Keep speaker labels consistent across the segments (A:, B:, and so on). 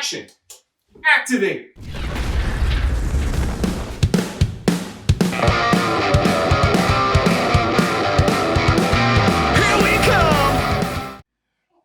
A: Action! Activate!
B: Here we come!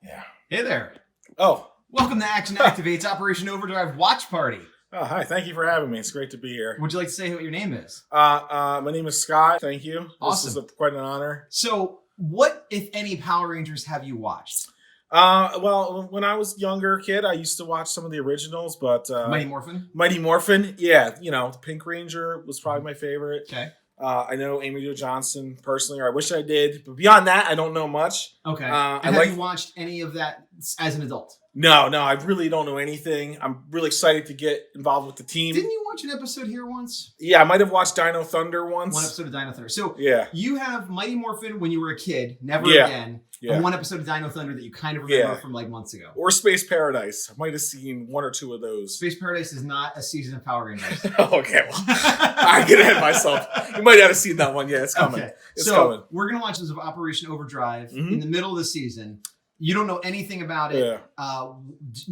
A: Yeah. Hey there.
C: Oh.
A: Welcome to Action Activate's Operation Overdrive Watch Party.
C: Oh, hi. Thank you for having me. It's great to be here.
A: Would you like to say what your name is?
C: My name is Scott. Thank you.
A: Awesome.
C: This is quite an honor.
A: So, what, if any, Power Rangers have you watched?
C: Well, when I was younger kid, I used to watch some of the originals, but
A: Mighty Morphin?
C: Mighty Morphin, yeah. You know, the Pink Ranger was probably my favorite.
A: Okay.
C: I know Amy Jo Johnson personally, or I wish I did, but beyond that, I don't know much.
A: Okay.
C: Have
A: you watched any of that as an adult?
C: No, I really don't know anything. I'm really excited to get involved with the team.
A: Didn't you watch an episode here once?
C: Yeah, I might have watched Dino Thunder once.
A: One episode of Dino Thunder. So
C: yeah,
A: you have Mighty Morphin when you were a kid, Never
C: Yeah.
A: Again,
C: Yeah.
A: and one episode of Dino Thunder that you kind of remember
C: Yeah.
A: from like months ago.
C: Or Space Paradise. I might have seen one or two of those.
A: Space Paradise is not a season of Power Rangers.
C: Okay, well, I get ahead of myself. You might not have seen that one. Yeah, it's coming.
A: Okay.
C: It's
A: so
C: coming.
A: we're going to watch this of Operation Overdrive
C: Mhm.
A: in the middle of the season. You don't know anything about it.
C: Yeah.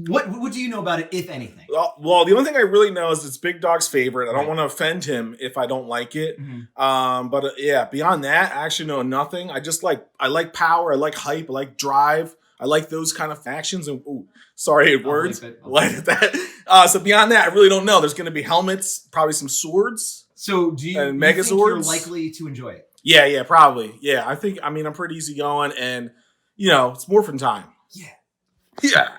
A: What do you know about it, if anything?
C: Well, the only thing I really know is it's Big Dog's favorite. I don't
A: Right.
C: want to offend him if I don't like it.
A: Mhm.
C: But yeah, beyond that, I actually know nothing. I like power. I like hype. I like drive. I like those kind of factions. And sorry, words.
A: bleep it. I'll
C: Like
A: bleep
C: that. So beyond that, I really don't know. There's going to be helmets, probably some swords.
A: So do you,
C: And
A: you think you're
C: Megazords?
A: likely to enjoy it?
C: Yeah, probably. Yeah, I'm pretty easy going, and it's Morphin time.
A: Yeah.
C: Yeah.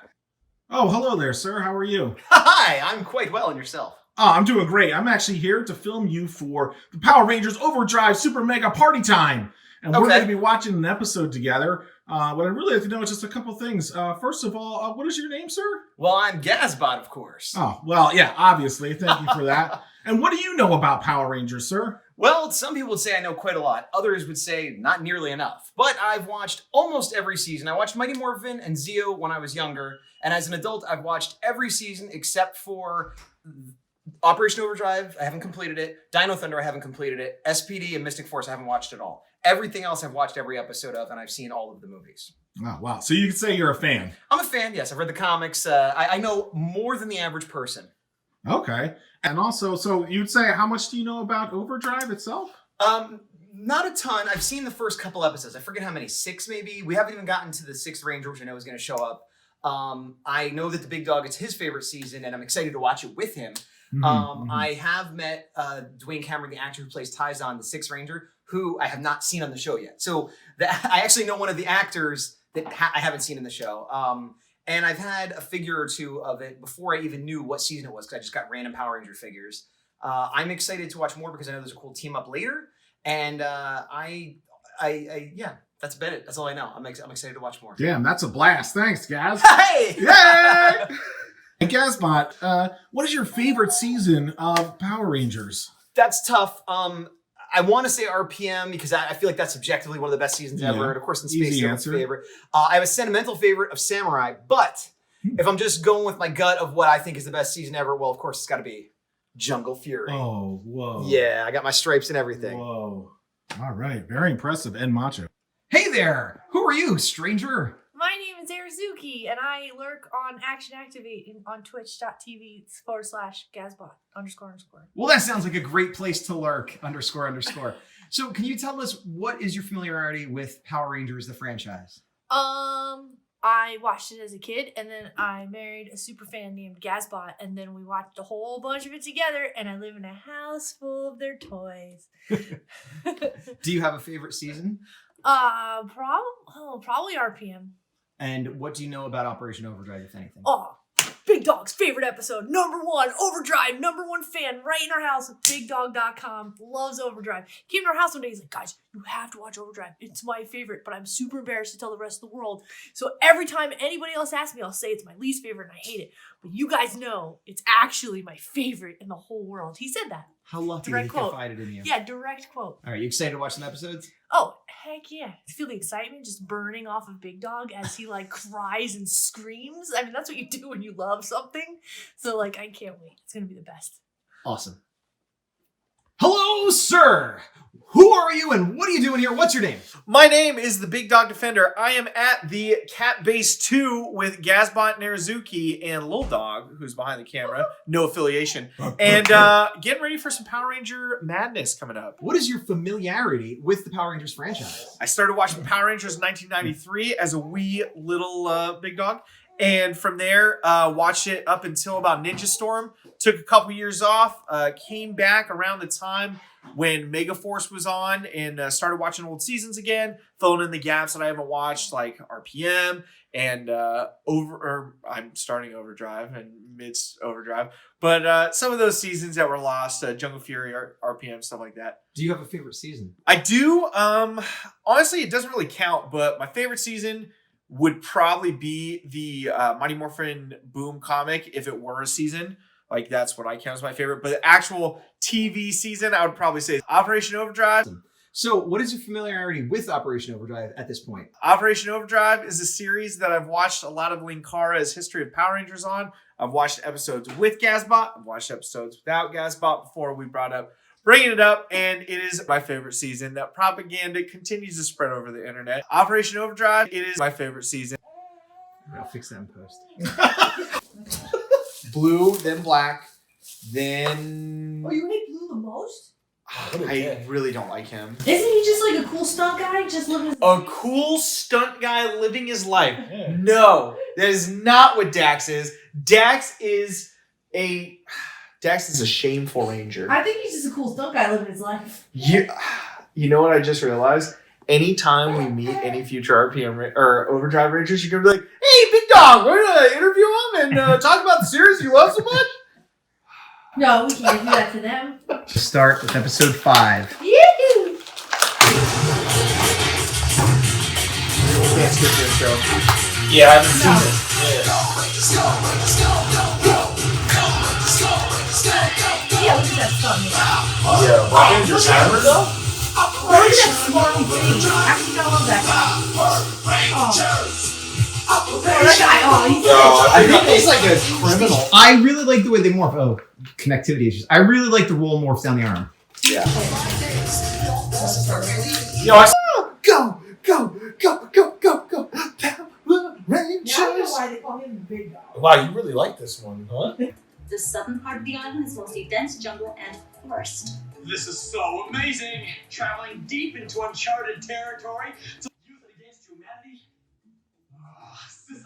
D: Oh, hello there, sir. How are you?
A: Hi, I'm quite well, and yourself?
D: Oh, I'm doing great. I'm actually here to film you for the Power Rangers Overdrive Super Mega Party Time. And we're
A: Okay.
D: going to be watching an episode together. What I really like to know is just a couple things. First of all, what is your name, sir?
A: Well, I'm Gazbot, of course.
D: Oh, well, yeah, obviously. Thank you for that. And what do you know about Power Rangers, sir?
A: Well, some people would say I know quite a lot. Others would say not nearly enough. But I've watched almost every season. I watched Mighty Morphin and Zeo when I was younger. And as an adult, I've watched every season except for Operation Overdrive. I haven't completed it. Dino Thunder, I haven't completed it. SPD and Mystic Force, I haven't watched at all. Everything else I've watched every episode of, and I've seen all of the movies.
D: Oh, wow. So you could say you're a fan.
A: I'm a fan, yes. I've read the comics. I know more than the average person.
D: Okay. And also, so you'd say, how much do you know about Overdrive itself?
A: Not a ton. I've seen the first couple episodes. I forget how many, 6 maybe. We haven't even gotten to the 6th Ranger, which I know is going to show up. I know that the Big Dog, it's his favorite season, and I'm excited to watch it with him. I have met Dwayne Cameron, the actor who plays Tyzon, the 6th Ranger, who I have not seen on the show yet. So I actually know one of the actors that I haven't seen in the show. And I've had a figure or two of it before I even knew what season it was, because I just got random Power Ranger figures. I'm excited to watch more because I know there's a cool team up later. And yeah, that's about it. That's all I know. I'm excited to watch more.
D: Damn, that's a blast. Thanks, Gaz.
A: Hey!
D: Yay! And Gazbot, what is your favorite season of Power Rangers?
A: That's tough. I want to say RPM because I feel like that's objectively one of the best seasons ever.
D: Yeah.
A: And of course, in
D: Easy
A: Space, my
D: answer.
A: favorite. I have a sentimental favorite of Samurai, but if I'm just going with my gut of what I think is the best season ever, well, of course, it's got to be Jungle Fury.
D: Oh, whoa.
A: Yeah, I got my stripes and everything.
D: Whoa. All right. Very impressive and macho.
A: Hey there! Who are you, stranger?
E: My name is Arizuki, and I lurk on Action Activate on twitch.tv/Gazbot__.
A: Well, that sounds like a great place to lurk, __. So can you tell us what is your familiarity with Power Rangers, the franchise?
E: I watched it as a kid, and then I married a super fan named Gazbot, and then we watched a whole bunch of it together, and I live in a house full of their toys.
A: Do you have a favorite season?
E: Probably RPM.
A: And what do you know about Operation Overdrive, if anything?
E: Oh, Big Dog's favorite episode, #1, Overdrive, #1 fan, right in our house, BigDog.com, loves Overdrive. Came to our house one day, he's like, guys, you have to watch Overdrive. It's my favorite, but I'm super embarrassed to tell the rest of the world. So every time anybody else asks me, I'll say it's my least favorite and I hate it. But you guys know it's actually my favorite in the whole world. He said that.
A: How lucky
E: Direct
A: that he
E: quote.
A: confided in you.
E: Yeah, direct quote.
A: All right, you excited to watch some episodes?
E: Oh, heck yeah. I feel the excitement just burning off of Big Dog as he like cries and screams. I mean, that's what you do when you love something. So like, I can't wait. It's going to be the best.
A: Awesome. Hello, sir. Who are you and what are you doing here? What's your name?
B: My name is the Big Dawg Defender. I am at the Cat Base 2 with Gazbot, Narazuki, and Lil Dog, who's behind the camera. No affiliation. And getting ready for some Power Ranger madness coming up.
A: What is your familiarity with the Power Rangers franchise?
B: I started watching Power Rangers in 1993 as a wee little Big Dog. And from there, watched it up until about Ninja Storm. Took a couple years off. Came back around the time when Megaforce was on and started watching old seasons again, filling in the gaps that I haven't watched, like RPM and I'm starting Overdrive and midst Overdrive. But some of those seasons that were lost, Jungle Fury, RPM, stuff like that.
A: Do you have a favorite season?
B: I do. Honestly, it doesn't really count, but my favorite season would probably be the Mighty Morphin Boom comic if it were a season. Like, that's what I count as my favorite. But the actual TV season, I would probably say Operation Overdrive.
A: So what is your familiarity with Operation Overdrive at this point?
B: Operation Overdrive is a series that I've watched a lot of Linkara's History of Power Rangers on. I've watched episodes with Gazbot. I've watched episodes without Gazbot before we brought up bringing it up, and it is my favorite season. That propaganda continues to spread over the internet. Operation Overdrive, it is my favorite season.
A: I'll fix that in post.
B: Blue, then black, then...
E: Oh, you hate Blue the most?
B: I really don't like him.
E: Isn't he just like a cool stunt guy? Just living his
B: A cool stunt guy living his life. No, that is not what Dax is. Dax is a shameful ranger.
E: I think he's just a cool stunt guy living his life.
B: You know what I just realized? Anytime we meet any future RPM or Overdrive Rangers, you're gonna be like, "Hey, Big Dog, we're gonna interview him and talk about the series you love so much."
E: No, we can't do that to them.
A: Start with episode 5.
E: Yoo-hoo!
B: Can't skip this show.
C: Yeah, I haven't seen it.
E: Yeah, look at that stunt.
C: Yeah, Black Ranger's hammer though?
E: Oh, look at that smarmy thing. Actually, I love that guy. Oh, that guy. Oh, he's
B: I think he's like a criminal.
A: I really like the way they morph. Oh, connectivity issues. I really like the roll morphs down the arm.
B: Yeah.
C: Yo, I
B: Go, Power Rangers.
E: Now I know why they call him the Big Dog.
C: wow, you really like this one, huh?
F: The southern part of the island is mostly dense jungle and forest.
G: This is so amazing! Traveling deep into uncharted territory to use it against humanity. Oh, this is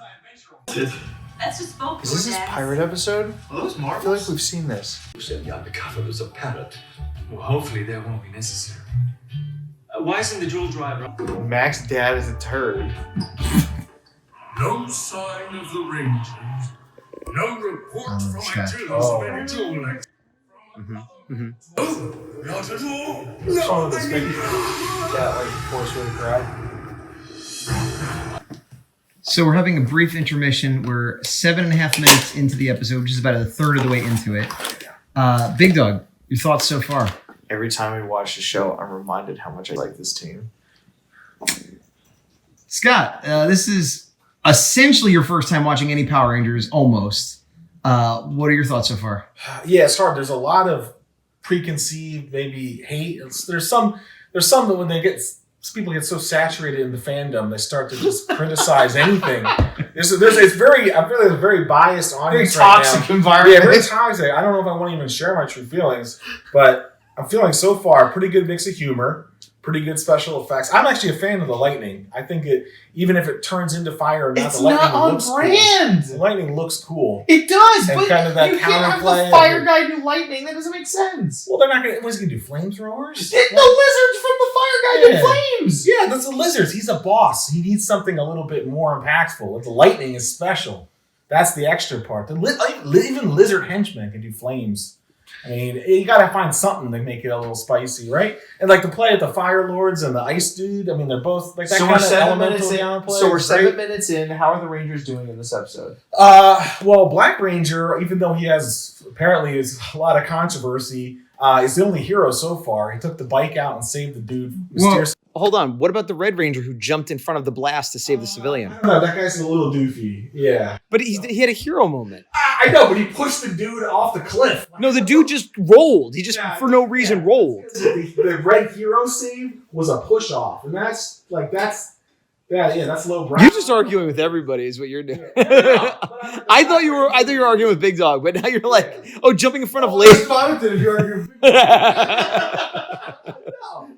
G: adventure.
F: That's just folklore.
B: Is this his
F: Dad.
B: pirate episode?
G: Are those
B: I feel
G: marbles?
B: like we've seen this.
H: You said the undercover was a parrot.
G: Well, hopefully that won't be necessary. Why isn't the jewel driver?
B: Mac's dad is a turd.
H: No sign of the Rangers. No report from
A: okay.
H: Antilles
C: Oh.
H: of any jewel act. Oh, not at all.
B: Oh, this big cat like force with a crowd.
A: So we're having a brief intermission. We're 7.5 minutes into the episode, which is about a third of the way into it. Big Dog, your thoughts so far?
B: Every time we watch the show, I'm reminded how much I like this team.
A: Scott, this is essentially your first time watching any Power Rangers, almost. What are your thoughts so far?
C: Yeah, it's hard. There's a lot of preconceived, maybe hate. There's some that when people get so saturated in the fandom, they start to just criticize anything. I feel like it's a very biased audience
B: Very toxic
C: right now.
B: environment.
C: Yeah, very toxic. I don't know if I want to even share my true feelings, but I'm feeling so far a pretty good mix of humor, pretty good special effects. I'm actually a fan of the lightning. I think even if it turns into fire or not,
B: It's
C: the lightning
B: not on
C: looks
B: brand.
C: cool. The lightning looks cool.
B: It does,
C: And
B: but
C: kind of that
B: you can't have
C: counterplay
B: the fire
C: of-
B: guy do lightning. That doesn't make sense.
C: Well, they're not going to. What's he going to do? Flamethrowers?
B: The lizards from the fire guy do flames.
C: Yeah, that's the lizards. He's a boss. He needs something a little bit more impactful. The lightning is special. That's the extra part. Even lizard henchmen can do flames. I mean, you got to find something to make it a little spicy, right? And like the play at the Fire Lords and the Ice Dude. I mean, they're both like that
B: So
C: kind
B: we're
C: of
B: 7
C: elemental
B: minutes in.
C: downplay.
B: So we're
C: It's
B: 7
C: great.
B: minutes in. How are the Rangers doing in this episode?
C: Well, Black Ranger, even though he has apparently is a lot of controversy, He's the only hero so far. He took the bike out and saved the dude mysteriously.
A: Hold on. What about the Red Ranger who jumped in front of the blast to save the civilian?
C: No, that guy's a little doofy. Yeah.
A: But he had a hero moment.
C: I know, but he pushed the dude off the cliff.
A: No, the dude just rolled. He just, for no reason, rolled.
C: The red hero save was a push off. And that's low brow.
A: You're just arguing with everybody is what you're doing. I thought you were arguing with Big Dog, but now you're like, jumping in front of ladies.
C: fine with it if you're arguing with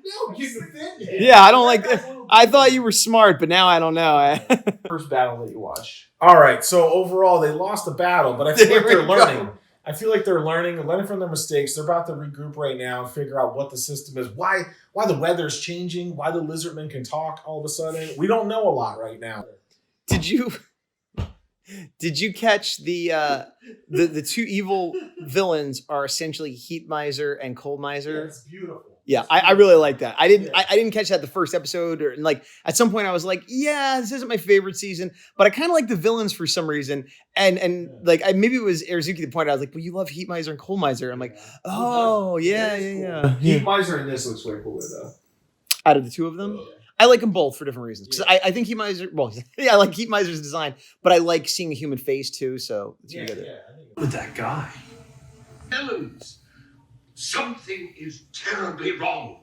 C: No, he's offended.
A: Yeah, I don't like that. I thought you were smart, but now I don't know.
B: First battle that you watch.
C: All right, so overall, they lost the battle, but I feel like
A: There
C: they're
A: we
C: learning. I feel like they're learning from their mistakes. They're about to regroup right now and figure out what the system is, why the weather's changing, why the lizardmen can talk all of a sudden. We don't know a lot right now.
A: Did you catch the two evil villains are essentially Heat Miser and Cold Miser?
C: It's beautiful.
A: Yeah, I really like that. I didn't catch that the first episode, or like at some point I was like, yeah, this isn't my favorite season, but I kind of like the villains for some reason. And like maybe it was Arizuki that pointed out, I was like, well, you love Heat Miser and Cold Miser. I'm like, oh yeah.
B: Heat Miser in this looks way cooler though.
A: Out of the two of them, I like them both for different reasons. Because I think Heat Miser, I like Heat Miser's design, but I like seeing a human face too. So it's together.
H: With that guy. Heavens! Something is terribly wrong.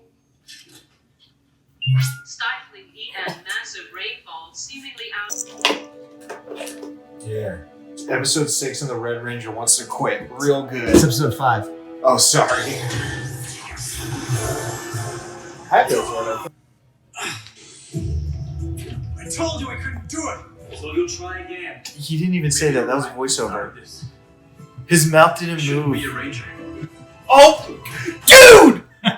I: Stifling heat and massive rainfall seemingly out.
C: Yeah.
B: Episode 6 and the Red Ranger wants to quit. Real good.
A: It's episode 5.
B: Oh, sorry.
G: I told you I couldn't do it. So you'll try again.
B: He didn't even say that. That was voiceover. His mouth didn't move.
G: Be a ranger.
B: Oh, dude!
G: And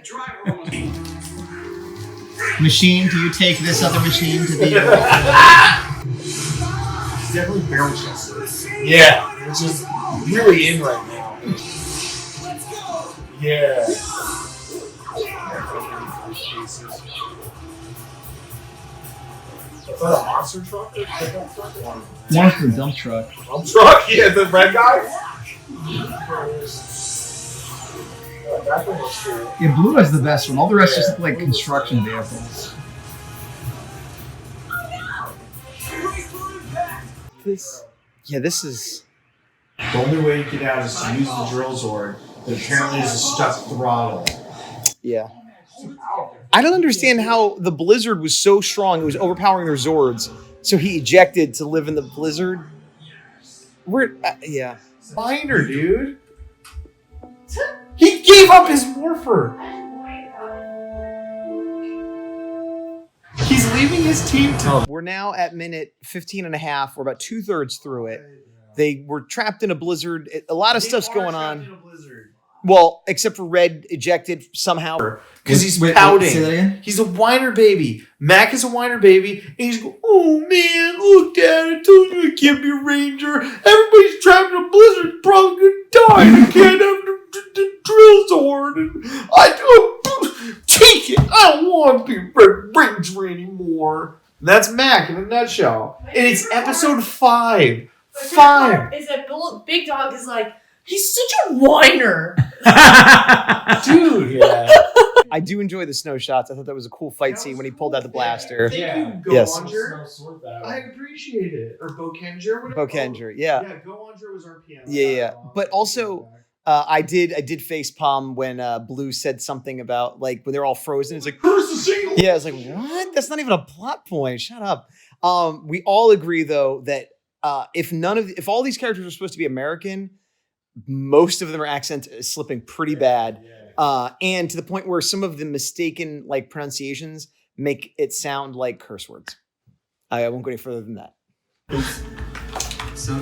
G: driver almost.
J: Machine, do you take this other machine to be your
B: He's definitely barrel chested.
C: Yeah, which is really in right now. Yeah. Is that a monster truck or pickup truck?
J: monster dump truck?
C: Dump truck? Yeah, the red guy? That thing looks cool.
J: Yeah, blue is the best one. All the rest just look like construction vehicles.
A: This is.
B: The only way to get out is to use the drill Zord, but apparently there's a stuck throttle.
A: Yeah. I don't understand how the blizzard was so strong. It was overpowering their Zords. So he ejected to live in the blizzard. Yeah.
B: Binder, dude. He gave up his morpher. He's leaving his team to...
A: We're now at minute 15 and a half. We're about 2/3 through it. They were trapped in a blizzard. A lot of stuff's going on. Well, except for Red ejected somehow.
B: Because he's
J: Say
B: pouting.
J: that again?
B: He's a whiner baby. Mac is a whiner baby. And he's going, oh man, look, Dad, I told you I can't be a ranger. Everybody's trapped in a blizzard. Probably gonna die. I can't have the drill Zord. And take it. I don't want to be a red ranger anymore. And that's Mac in a nutshell. And it's episode 5. 5.
E: Is that Big Dog is like, he's such a whiner.
B: Dude, yeah.
A: I do enjoy the snow shots. I thought that was a cool fight scene when he pulled out the blaster.
B: Thank you, Go
A: Yes.
B: Onger. I appreciate it. Or Bokenger.
A: Bokenger, yeah.
B: Yeah, Go Onger was our piano.
A: Yeah. But also, I did face palm when Blue said something about like when they're all frozen. It's like, yeah, it's like, what? That's not even a plot point. Shut up. We all agree though that if all these characters are supposed to be American, most of them are accent slipping pretty bad. And to the point where some of the mistaken like pronunciations make it sound like curse words. I won't go any further than that.
H: So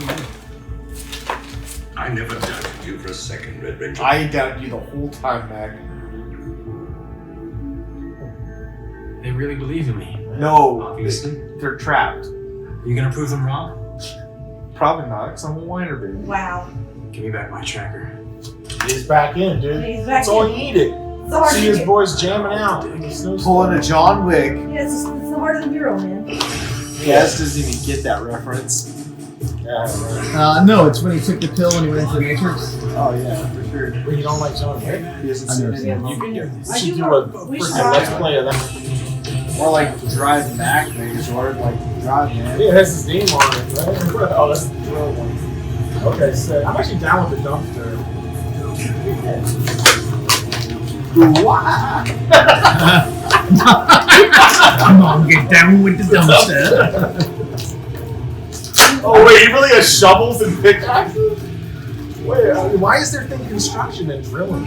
H: I never doubted you for a second, Red Ranger.
B: I doubted you the whole time, Mac.
G: They really believe in me.
B: No,
G: Obviously.
B: they're trapped.
G: You gonna prove them wrong?
B: Probably not, because I'm a whiner baby.
E: Wow.
G: Give me back my tracker.
C: He's back in, dude.
E: He's back
C: That's all
E: in.
C: he needed.
E: It's the heart
C: See
E: of
C: his
E: the
C: boys jamming out. in the snowstorm.
B: Pulling a John Wick.
E: Yeah, it's the heart of the hero, man.
B: Gaz doesn't even get that reference.
C: Yeah.
J: No, it's when he took the pill when he went into the Matrix.
C: Oh yeah, for sure. But you don't like John Wick? He hasn't
J: I've
C: seen
J: never
C: any
J: seen
C: of them.
J: it.
C: You should do a freaking let's play of that.
K: Or like Drive Back things, or like Drive Man.
C: Yeah, it has his name on it, right? Oh, that's the drill one. Okay, so I'm actually down with the dumpster.
J: Come on, get down with the dumpster.
C: Oh wait, he really has shovels and pickaxes? Wait, why is there thing construction and drilling?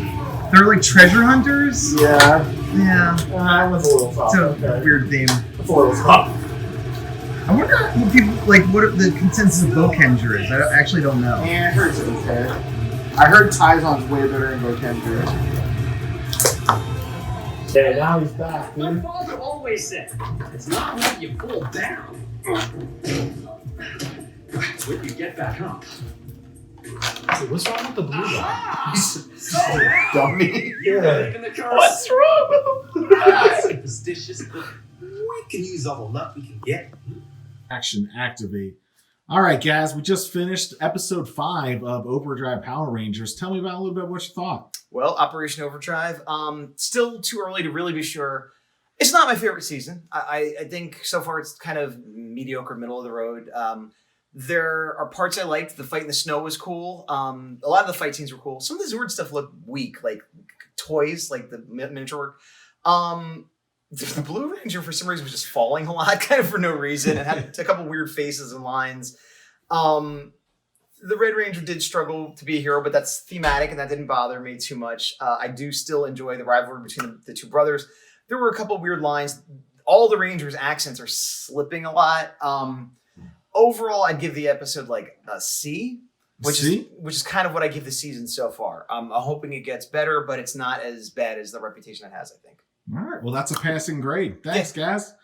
J: They're like treasure hunters?
C: Yeah.
J: Yeah.
C: That was a little tough.
J: It's a weird theme.
C: That's a little tough.
J: I wonder what people like. What the consensus of Bokenger is? I actually don't know.
K: Yeah, I heard it's okay. I heard Taizon's way better than Bokenger.
C: Yeah, now he's back,
G: My
C: dude.
G: father always said, it's not when you fall down. It's when you get back up.
C: Hey, what's wrong with the blue guy?
G: So now,
K: Dummy.
G: you're
C: Yeah.
G: in the car.
C: What's wrong with him?
H: Superstitious, but we can use all the luck we can get.
D: Action activate. All right, guys, we just finished episode 5 of Overdrive Power Rangers. Tell me about a little bit what you thought.
A: Well, Operation Overdrive. Still too early to really be sure. It's not my favorite season. I think so far it's kind of mediocre, middle of the road. There are parts I liked. The fight in the snow was cool. A lot of the fight scenes were cool. Some of the Zord stuff looked weak, like toys, like the miniature work. The Blue Ranger, for some reason, was just falling a lot, kind of for no reason, and had a couple weird faces and lines. The Red Ranger did struggle to be a hero, but that's thematic, and that didn't bother me too much. I do still enjoy the rivalry between the two brothers. There were a couple weird lines. All the Rangers' accents are slipping a lot. Overall, I'd give the episode like a C, which is kind of what I give the season so far. I'm hoping it gets better, but it's not as bad as the reputation it has, I think.
D: All right, well, that's a passing grade. Thanks, guys.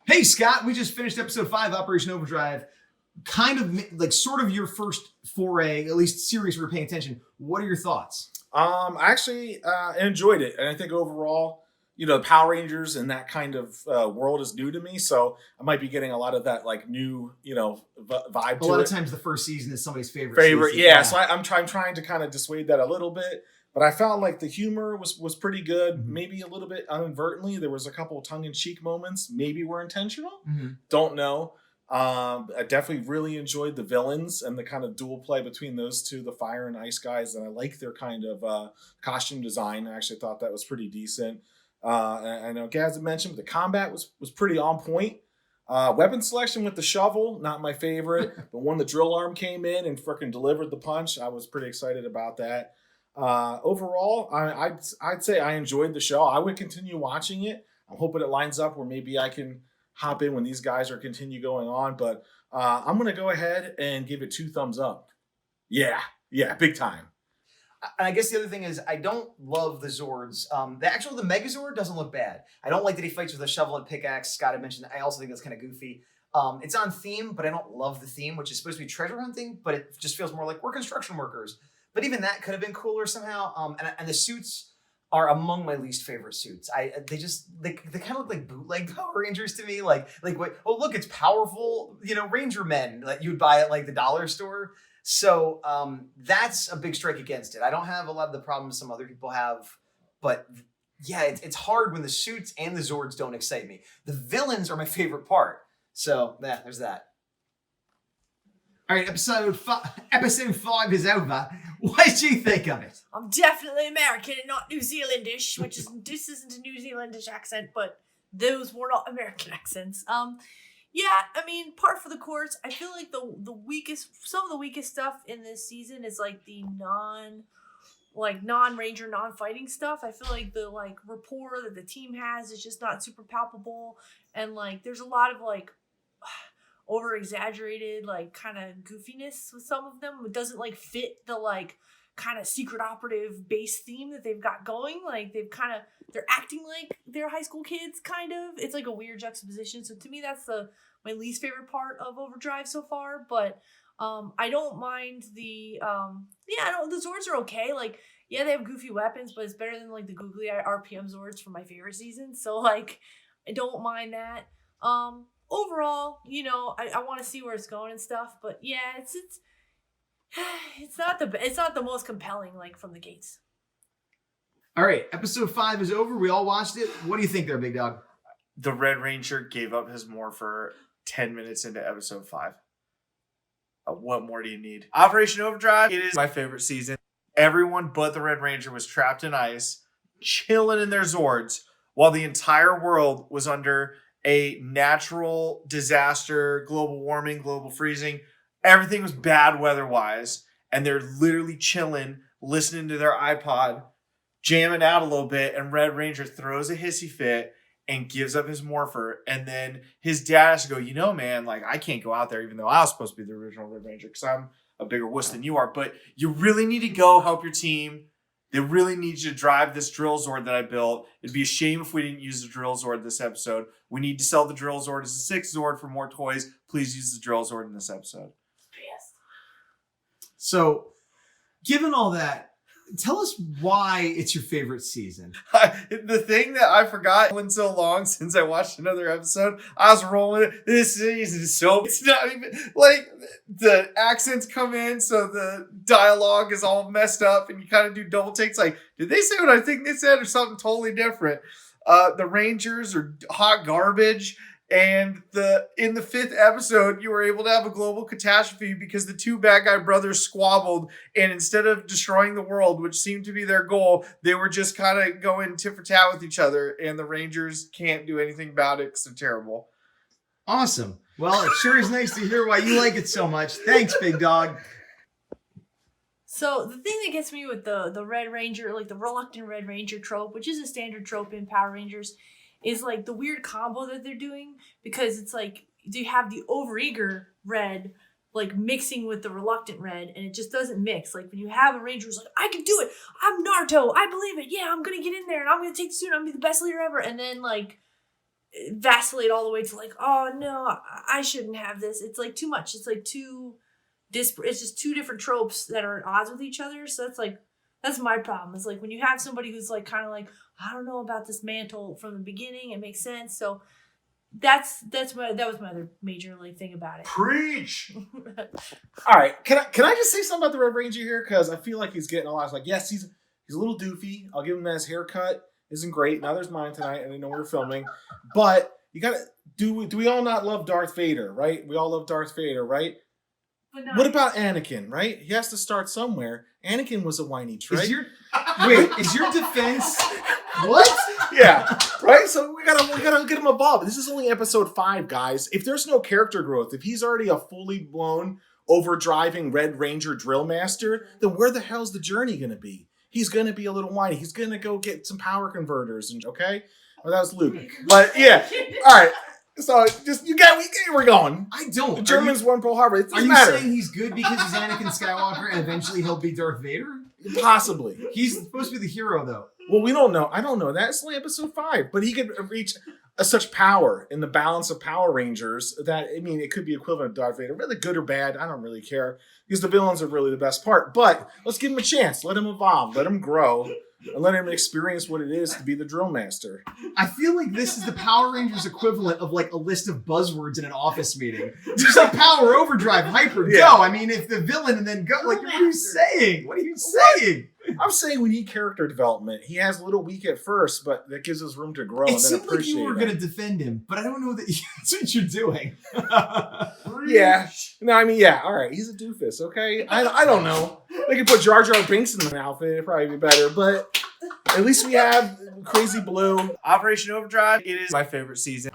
A: Hey, Scott, we just finished episode 5, Operation Overdrive. Kind of like sort of your first foray, at least series we were paying attention. What are your thoughts?
D: I actually enjoyed it, and I think overall, the Power Rangers and that kind of world is new to me, so I might be getting a lot of that like new, vibe.
A: A lot of times, the first season is somebody's favorite. Season.
D: Yeah. So I'm trying to kind of dissuade that a little bit, but I found like the humor was pretty good.
A: Mm-hmm.
D: Maybe a little bit inadvertently. There was a couple of tongue-in-cheek moments. Maybe were intentional.
A: Mm-hmm.
D: Don't know. I definitely really enjoyed the villains and the kind of dual play between those two, the fire and ice guys, and I like their kind of costume design. I actually thought that was pretty decent. I know Gaz had mentioned, but the combat was pretty on point. Weapon selection with the shovel, not my favorite, but when the drill arm came in and freaking delivered the punch, I was pretty excited about that. Overall, I'd say I enjoyed the show. I would continue watching it. I'm hoping it lines up where maybe I can hop in when these guys are continue going on, but I'm going to go ahead and give it 2 thumbs up. Yeah, big time.
A: And I guess the other thing is I don't love the Zords. The Megazord doesn't look bad. I don't like that he fights with a shovel and pickaxe. Scott had mentioned that. I also think that's kind of goofy. It's on theme, but I don't love the theme, which is supposed to be treasure hunting, but it just feels more like we're construction workers. But even that could have been cooler somehow. And the suits are among my least favorite suits. They kind of look like bootleg Power Rangers to me. Like what? Oh look, it's powerful. Ranger men that you would buy at like the dollar store. So that's a big strike against it. I don't have a lot of the problems some other people have, but yeah, it's hard when the suits and the Zords don't excite me. The villains are my favorite part. So yeah, there's that. All right, episode 5 is over. What did you think of it?
E: I'm definitely American and not New Zealandish, this isn't a New Zealandish accent, but those were not American accents. Yeah, I mean, par for the course. I feel like some of the weakest stuff in this season is like the non-ranger, non-fighting stuff. I feel like the rapport that the team has is just not super palpable, and there's a lot of over exaggerated kind of goofiness with some of them. It doesn't fit the kind of secret operative base theme that they've got going. They're acting like they're high school kids, kind of. It's a weird juxtaposition. So to me, that's my least favorite part of Overdrive so far. But I don't mind the the Zords are okay. They have goofy weapons, but it's better than the googly eye RPM Zords from my favorite season. So I don't mind that. overall, you know, I want to see where it's going and stuff. But yeah, it's not the most compelling like from the gates.
L: All right, episode 5 is over. We all watched it. What do you think there, Big Dog?
B: The Red Ranger gave up his morpher 10 minutes into episode 5. What more do you need? Operation Overdrive, it is my favorite season. Everyone but the Red Ranger was trapped in ice, chilling in their Zords, while the entire world was under a natural disaster, global warming, global freezing. Everything was bad weather-wise, and they're literally chilling, listening to their iPod, jamming out a little bit, and Red Ranger throws a hissy fit and gives up his morpher. And then his dad has to go, you know, man, like, I can't go out there, even though I was supposed to be the original Red Ranger, because I'm a bigger wuss than you are. But you really need to go help your team. They really need you to drive this drill Zord that I built. It'd be a shame if we didn't use the drill Zord this episode. We need to sell the drill Zord as a 6th Zord for more toys. Please use the drill Zord in this episode.
E: Yes.
L: So, given all that, tell us why it's your favorite season.
B: The thing that I forgot in so long since I watched another episode, I was rolling it. This season is so, it's not even, like, the accents come in, so the dialogue is all messed up, and you kind of do double takes, like, did they say what I think they said, or something totally different? The Rangers are hot garbage. And in the 5th episode, you were able to have a global catastrophe because the 2 bad guy brothers squabbled, and instead of destroying the world, which seemed to be their goal, they were just kind of going tit for tat with each other, and the Rangers can't do anything about it because they're terrible.
L: Awesome. Well, it sure is nice to hear why you like it so much. Thanks, Big Dog.
E: So the thing that gets me with the Red Ranger, like the reluctant Red Ranger trope, which is a standard trope in Power Rangers, is like the weird combo that they're doing, because it's like you have the overeager red like mixing with the reluctant red, and it just doesn't mix. Like when you have a ranger who's like, I can do it, I'm Naruto, I believe it, yeah, I'm gonna get in there and I'm gonna take the suit, I'm gonna be the best leader ever, and then like vacillate all the way to like, oh no, I shouldn't have this. It's like too much. It's like too disparate. It's just 2 different tropes that are at odds with each other. So that's my problem. It's like when you have somebody who's like kind of like, I don't know about this mantle from the beginning, it makes sense. So that was my other major like thing about it.
D: Preach. All right, can I just say something about the Red Ranger here, because I feel like he's getting a lot. It's like, yes, he's a little doofy. I'll give him that. His haircut isn't great. Now there's mine tonight. I didn't know we were filming, but you gotta do we all not love Darth Vader, right? We all love Darth Vader, right? What about Anakin, right? He has to start somewhere. Anakin was a whiny trick.
L: Is your defense what?
D: Yeah, right? So we gotta get him a bob. This is only episode 5, guys. If there's no character growth, if he's already a fully blown, overdriving Red Ranger drill master, then where the hell's the journey gonna be? He's gonna be a little whiny. He's gonna go get some power converters, and okay? Well, that was Luke. But yeah, all right. So just you get where we're going.
L: I don't.
D: The Germans won Pearl Harbor. It doesn't
L: matter.
D: matter.
L: Saying he's good because he's Anakin Skywalker and eventually he'll be Darth Vader?
D: Possibly.
L: He's supposed to be the hero, though.
D: Well, we don't know. I don't know. That's only episode 5, but he could reach such power in the balance of Power Rangers that, I mean, it could be equivalent to Darth Vader. Really good or bad, I don't really care, because the villains are really the best part. But let's give him a chance. Let him evolve. Let him grow. And let him experience what it is to be the drill master.
L: I feel like this is the Power Rangers equivalent of like a list of buzzwords in an office meeting. Just like power, overdrive, hyper, go. I mean, if the villain and then go, like, what are you saying? What are you saying?
D: I'm saying we need character development. He has a little weak at first, but that gives us room to grow
L: It
D: and then
L: seemed like
D: appreciate
L: you were
D: it.
L: going to defend him, but I don't know that that's what you're doing.
D: Yeah. No, I mean, yeah. All right. He's a doofus. Okay. I don't know. They could put Jar Jar Binks in an outfit. It'd probably be better. But at least we have Crazy Blue.
B: Operation Overdrive, it is my favorite season.